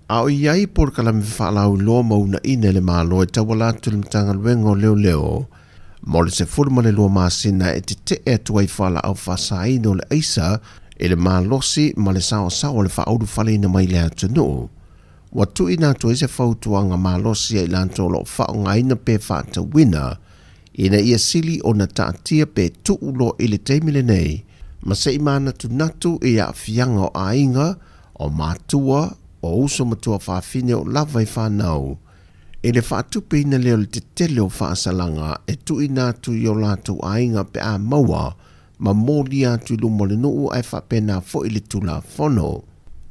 A o iai polokalame fuāla'au loa ma ūna'ina le mālō e tauala atu le Matāgaluega o Leoleo. Mo le sefululua ma le loa māsina e tete'e atu ai fuāla'au whasāina o le aisa e le mālosi ma le saoāsaoa le whaurufalina mai le atunu'u. Wa tu'ina atu se fautuaga mālosi ai lantou lo whaongaina pe whātauina ina ia sili o na tātia pe tu'u lo i le taimi lenei ma se i mānatunatu i a fianga o aiga o mātua o uso ma tuafāfine o lava i fanau. E le whaatupina leo le tetele o whaasalanga e tu'ina atu i o latou aiga pe a maua ma mōlia atu i lumolenu'u ai whapena fo i le tūlafono.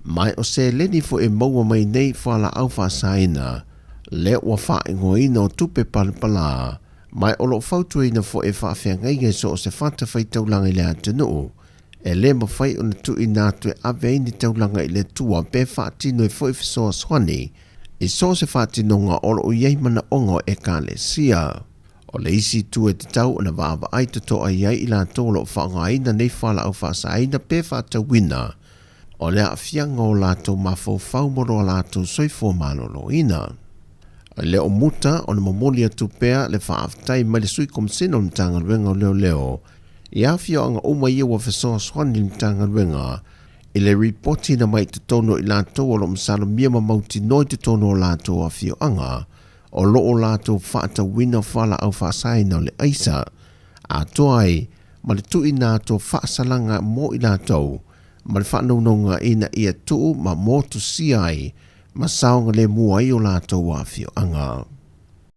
Mai o se leni fo e maua mai nei fuāla'au whaasaina, le ua whaingoina o tupe palapala, mai o lo fautuaina fo e whaawhiangaiga so o se whata whaitaulanga i le atunu'u, e le mawhai o na tu'ina atu e aveini taulanga i le tua pe whaatino e fo e fisoa swani, i so se whaatinonga o lo iei mana ongo e ka le sia. O le isi tu e te tau o na waava ai to toa iei i la tolo whaangaina nei fuāla'au whaasaina pe whaatauina, o le awhianga o latou mafau moro o latou soifo mālō. Le o muta o na mōlia tupea le whaaftai mai le sui komsina o Matāgaluega o Leoleo, i awhia anga uma ia wa fesoa swani Matāgaluega, i le reporti na mai te tono i latou o lo msalo mia ma mauti noi te tono o latou awhia anga, o lo o latou whaatauina fuāla'au whaasaina o le aisa, a toai ma le tu'ina ato whaasalanga mo i latou, ma le whanonga ina ia tuu ma motu siai, ma saonga le mua i o latou awhio anga.